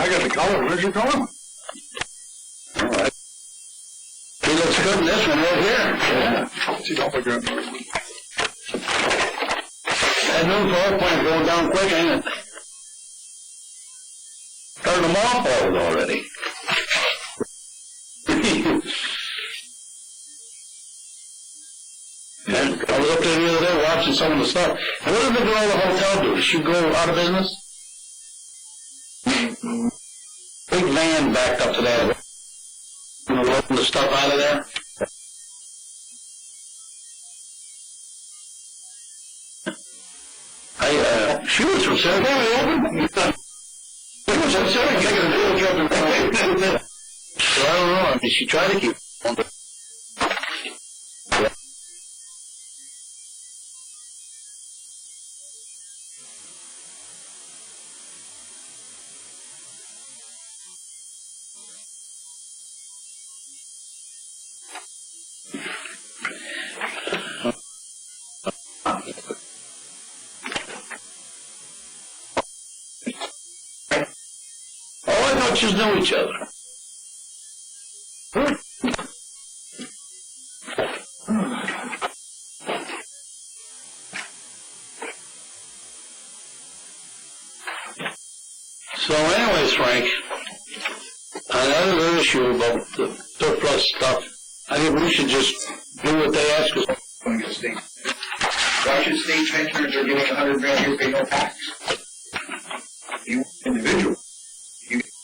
I got the color. Where's your color? All right. He looks good in this one right here. Yeah. See, don't look good. That new power plant going down quick, ain't it? Turned them off all already. And I was up there the other day watching some of the stuff. And what did the girl at the hotel do? Did she go out of business? Big van backed up to that. Loading the stuff out of there. She was from Sarah. She was from Sarah. So I don't know. I mean, she tried to keep on the. Just know each other. So anyways, Frank, another issue about the surplus stuff, I think we should just do what they ask us. Why should state pensioners are getting $100 million pay no tax? You individual.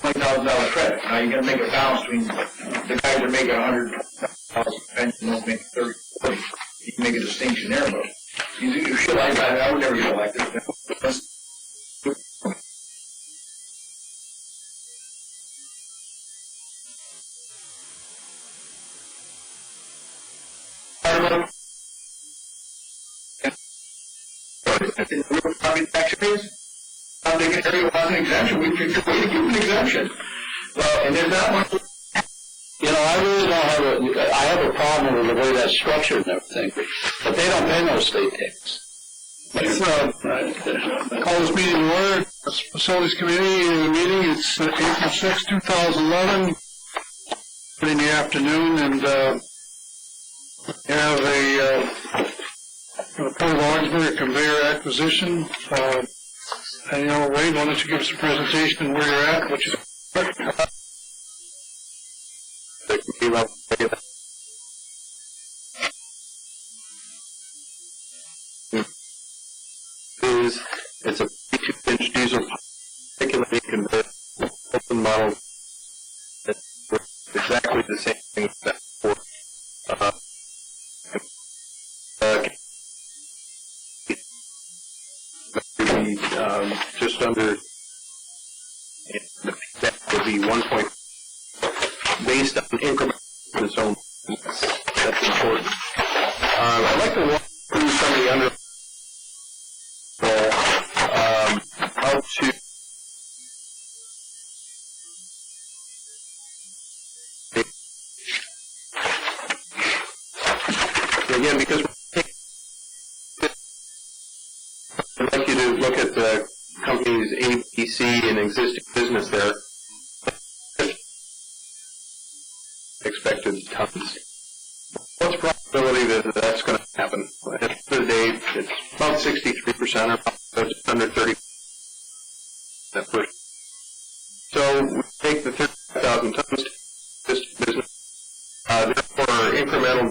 $20,000 credit. Now you're going to make a balance between the guys that make $100,000 pension, those make 30, 40. You can make a distinction there, but you feel like that. I would never feel like this. Property tax raise. They get everyone an exemption. We figured a way to give them an exemption. Well, and there's that one. You know, I really don't have I have a problem with the way that's structured and everything, but they don't pay no state tax. Let's call this meeting to order. Facilities Committee meeting. It's April 6, 2011 in the afternoon, and have a Port of Ogdensburg conveyor acquisition. And, you know, Wade, why don't you give us a presentation and where you're at, what you It's a 32-inch diesel articulating conveyor, open model. It's exactly the same thing as that before. Just under, that would be 1 point, based on increment of its own. That's important. I'd like to walk through some of the under, how to, again, because I'd like you to look at the company's ABC and existing business there. Expected tons. What's the probability that that's going to happen? At the end of the day, it's about 63% or just under 30%. So we take the 30,000 tons to this business. Therefore, incremental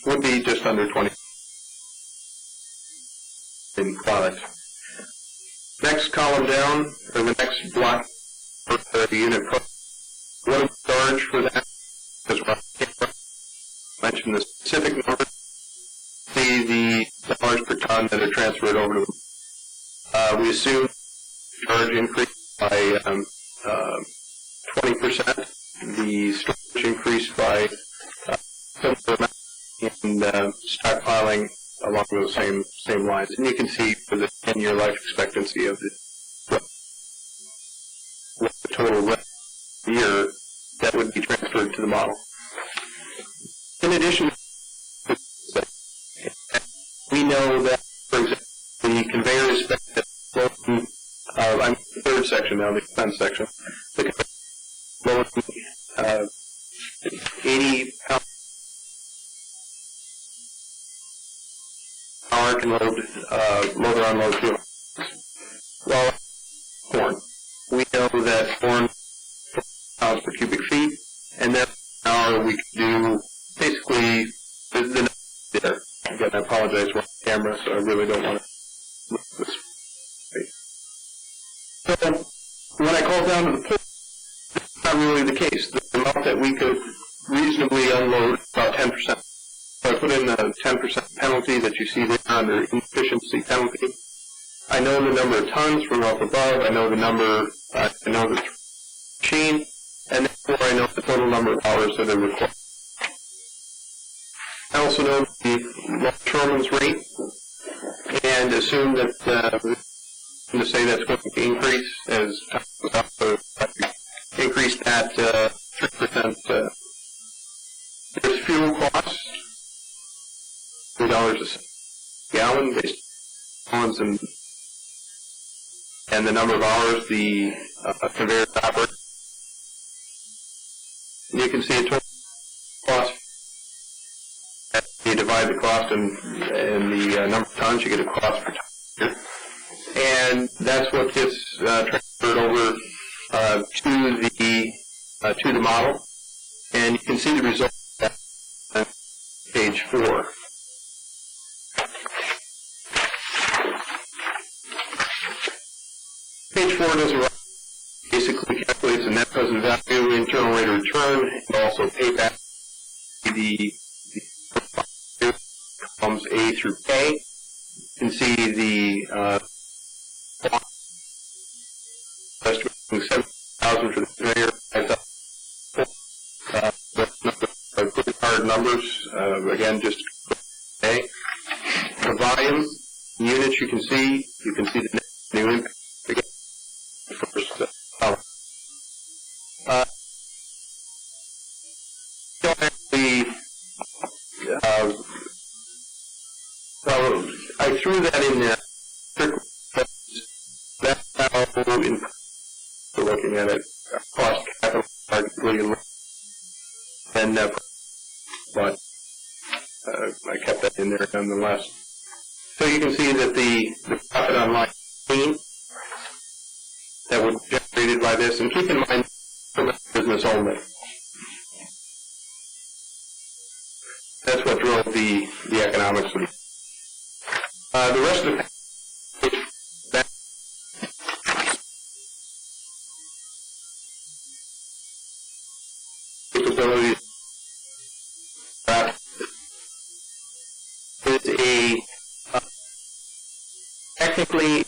would be just under 20 in product. Next column down, or the next block for the unit price. What do we charge for that? Because we can't mention the specific number. See the dollars per ton that are transferred over to them. We assume charge increase by 20%. The storage increased by similar amount, and stockpiling along those same lines. And you can see for the 10-year life expectancy of the total year that would be transferred to the model. In addition, we know that, for example, the conveyor is I'm in the third section now, the expense section. The loading 80 pound power can load or unload 200. Well, corn. We know that corn pounds per cubic feet, and then an hour we can do basically the there. Again, I apologize for the camera, so I really don't want to look this way. So when I call down to the pole, that's not really the case. The amount that we could reasonably unload is about 10%. So I put in the 10% penalty that you see there under inefficiency penalty. I know the number of tons from up above. I know the number. I know the machine, and therefore I know the total number of hours that are required. I also know the longshoreman's rate, and assume that I'm going to say that's going to increase as time goes up. So increase that 3%. There's fuel costs, $3 a gallon based on and the number of hours the conveyor operates. And you can see a total cost. You divide the cost and the number of tons, you get a cost per ton. And that's what gets transferred over to the model. And you can see the result on page 4. Page 4 doesn't basically calculates the net present value, internal rate of return, and also payback. The columns A through K. You can see the estimating 7,000 for the conveyor, 5,000 good hard numbers. Again, just A. The volume units you can see the new impact. Again, first column. So I threw that in there. That's how we're looking at it. Cost capital, arguably, and but I kept that in there nonetheless. So you can see that the profit on line 18 that was generated by this, and keep in mind, from business only. That's what drove the economics of it. The rest of that capability is a technically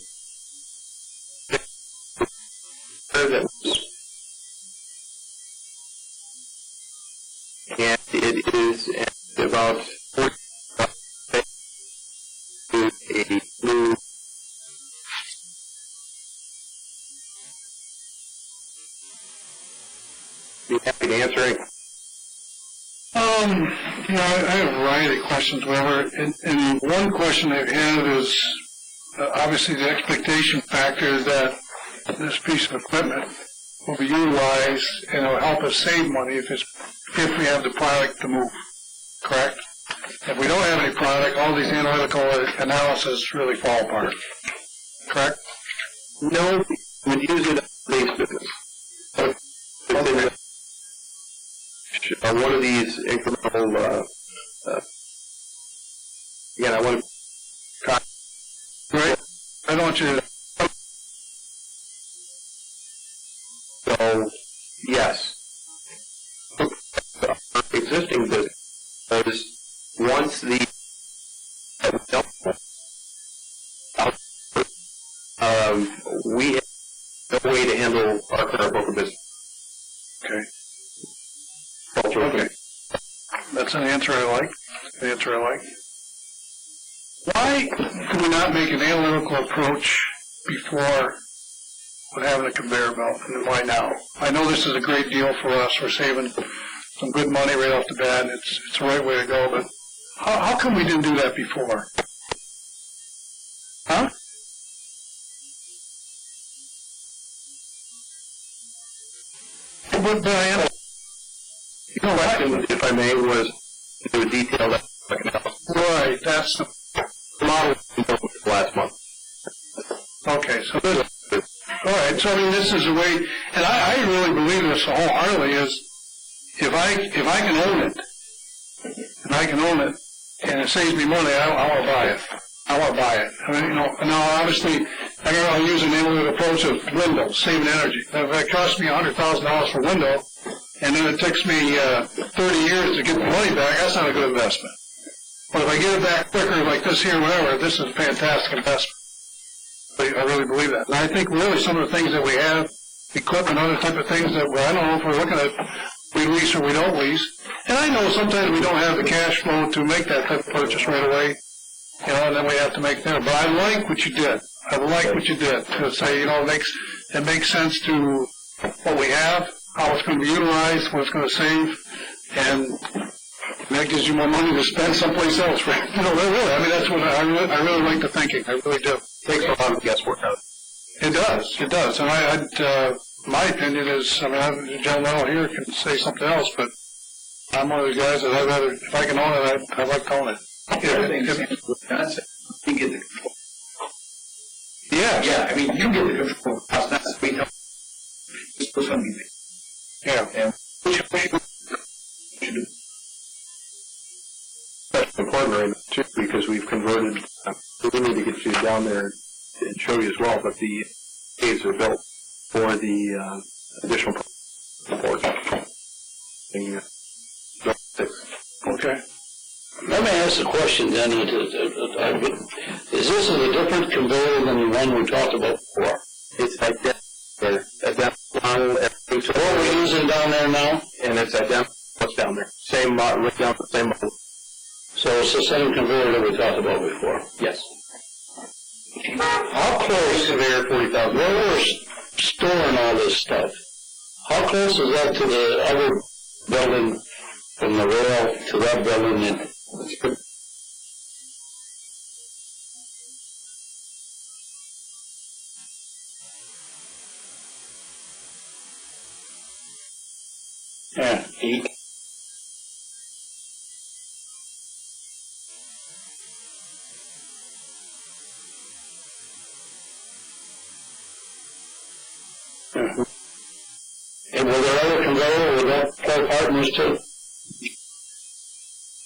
that and it is about 40 to a new be happy to answer any. I have a variety of questions, whatever. And one question I've had is obviously the expectation factor is that this piece of equipment will be utilized and it will help us save money if we have the product to move. Correct? If we don't have any product, all these analytical analyses really fall apart. Correct? No, we would use it as a base business. Okay. One of these incremental, again, I want to right? I don't want you to. So, yes. Our existing business is once the we have no way to handle our current book of business. Okay. Okay. That's an answer I like. An answer I like. Why could we not make an analytical approach before with having a conveyor belt, and why now? I know this is a great deal for us. We're saving some good money right off the bat, and it's the right way to go, but how come we didn't do that before? Huh? But Diane, you know, Question, if I may, was to do a detailed analysis. right, that's the, Model we built last month. okay, so this, all right, so I mean, this is a way, and I really believe this wholeheartedly is, if I can own it, and it saves me money, I want to buy it. I want to buy it. I mean, you know, now obviously, I'll use an analytic approach of windows, saving energy. If it costs me $100,000 for window, and then it takes me 30 years to get the money back, that's not a good investment. But if I get it back quicker, like this here, whatever, this is a fantastic investment. I really believe that. And I think really some of the things that we have, equipment, other type of things that I don't know if we're looking at, we lease or we don't lease. And I know sometimes we don't have the cash flow to make that type of purchase right away, you know, and then we have to make there. But I like what you did. I like what you did to say, you know, it makes sense to what we have, how it's going to be utilized, what it's going to save, and that gives you more money to spend someplace else, right? You know, really, I mean, that's what I really like the thinking. I really do. Takes a lot of guesswork out. It does. And my opinion is, I mean, the gentleman here can say something else, but I'm one of those guys that I'd rather, if I can own it, I'd like to own it. You get the control. Yeah. Yeah, I mean, you get the control of the house, not the sweet house. It's supposed to be big. Yeah. And what you do. That's important right now, too, because we've converted, we need to get you down there and show you as well, but the caves are built for the additional support. Okay. Let me ask a question then. Is this a different conveyor than the one we talked about before? It's identical, everything. So what we're using down there now? And it's identical what's down there. Same model, right down to the same model. So it's the same conveyor that we talked about before? Yes. How close, Conveyor 40,000. where we're storing all this stuff, how close is that to the other building, from the rail to that building? Yeah. And will there other conveyor, will that play a part in this too?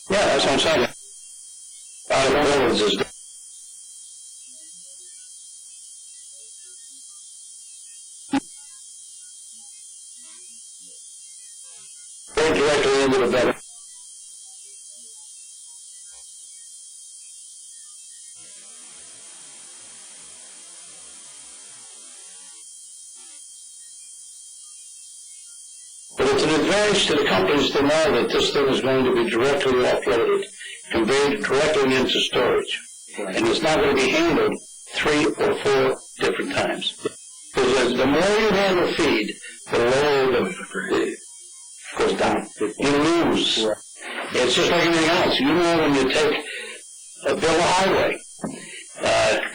Yeah, that's what I'm saying. Out of the buildings is. Going directly into the building. But it's an advantage to the companies to know that this thing is going to be directly offloaded, conveyed directly into storage. And it's not going to be handled 3 or 4 different times. Because the more you handle feed, the lower the goes down. You lose. It's just like anything else. You know when you take a bill of highway,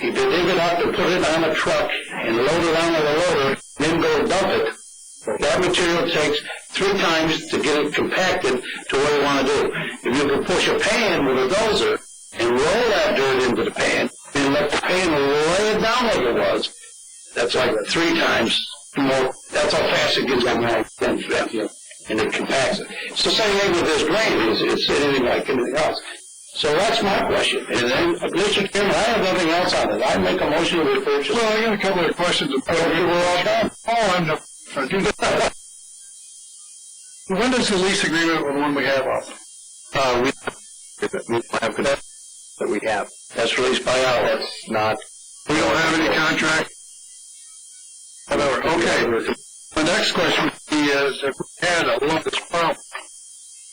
you dig it up and put it on a truck and load it onto the loader, then go dump it. That material takes 3 times to get it compacted to what you want to do. If you can push a pan with a dozer and roll that dirt into the pan and let the pan lay it down like it was, that's like 3 times more. That's how fast it gets down and it compacts it. It's the same thing with this grain. It's anything like anything else. So that's my question. And then, Mr. Chairman, I have nothing else on it. I make a motion to purchase. Well, I got a couple of questions. We're all done. Oh, I'm not. Do that. When does the lease agreement with the one we have up? We have that we have. That's released by hour. That's not. We don't have any contract? Whatever. Okay. The next question would be is if we had a lumps problem,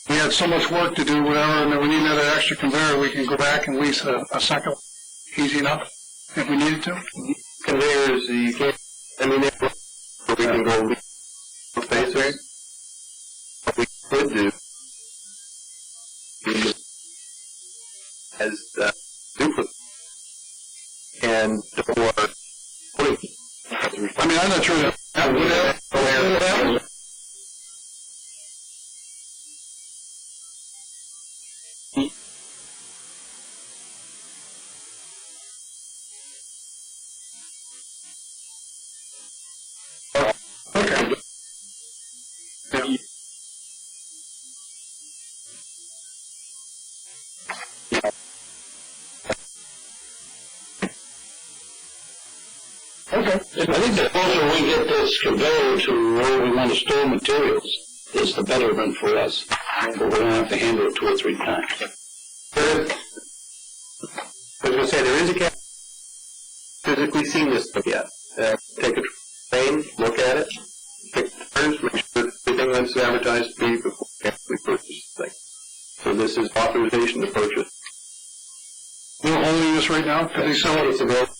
we had so much work to do, whatever, and then we need another extra conveyor, we can go back and lease a second. Easy enough, if we needed to. Conveyors, you can't, I mean, we can go lease spaces. What we could do is as duplicate and or I mean, I'm not sure that would happen. I think the closer we get this conveyor to where we want to store materials, is the betterment for us. But we don't have to handle it 2 or 3 times. I was going to say, there is a cap. Physically seen this stuff yet. Take a train, look at it, pick the terms, make sure everything that's advertised to be before we actually purchase the thing. So this is authorization to purchase. We're holding this right now, because they sell it. It's available.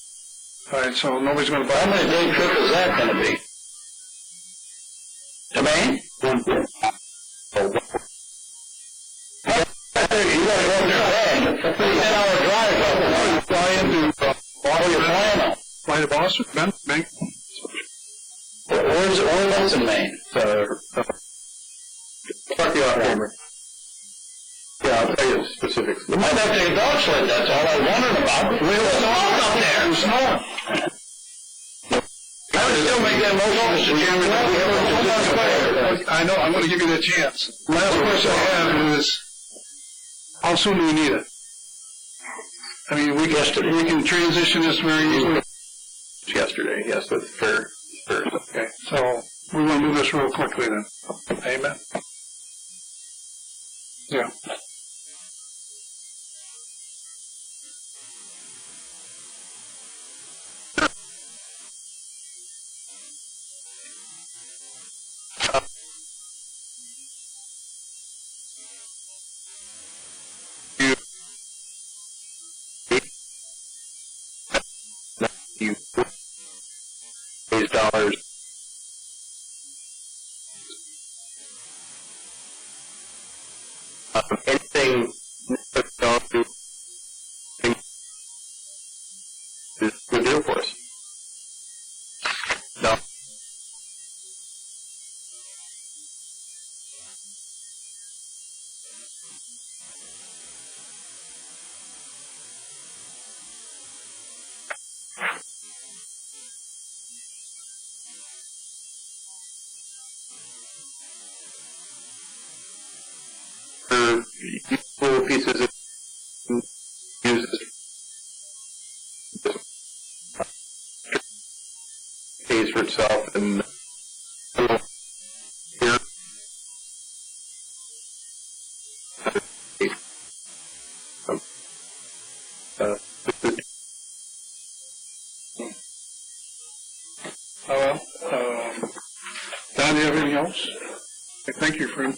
All right, so nobody's going to buy How it. many day trip is that going to be? To Maine? 1 year. Oh, You got to go there. 10-hour drive. Fly into, What are you flying on? fly to Boston, Ben, Maine. Where's else in Maine? Fuck you out, Homer. Yeah, I'll tell you the specifics. You might have to take a dog sled, that's all I wondered about. There's snowing up there. There's snowing. I would still make that motion, Mr. Chairman, that we have a I know, I'm going to give you that chance. Last question I have is, how soon do we need it? I mean, we can transition this very easily. Yesterday, yes, that's fair. Okay, so we want to move this real quickly then. Amen? Yeah. You raise dollars. Anything is a good deal for us. No. Little pieces of uses pays for itself and here Well, Don, do you have anything else? Thank you, friend.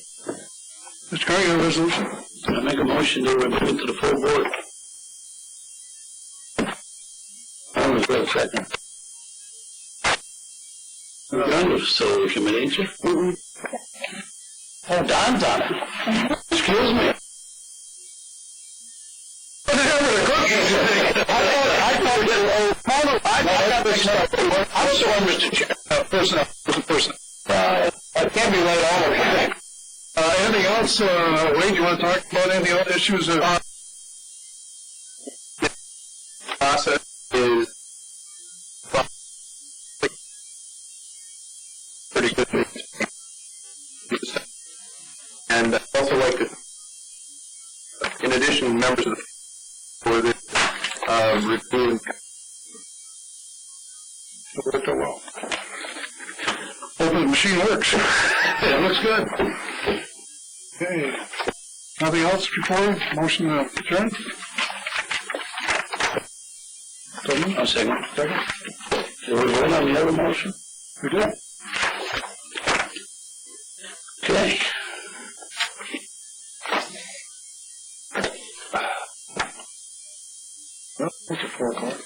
Mr. Carr, you have a resolution? I make a motion to remove it to the full board. I was real second. You're on the facility committee, ain't you? Mm-hmm. Oh, Don's on it. Excuse me. I was the one, Mr. Chair. Person. I can't be late all the time. Anything else, Wade, you want to talk about any other issues? process is pretty good. And I'd also like to, in addition, members of the board review. Worked out well. Hopefully the machine works. It looks good. Okay. Nothing else before motion to adjourn? A second. Second. Did we vote on the other motion? We did. Okay. Well, it's at 4 o'clock.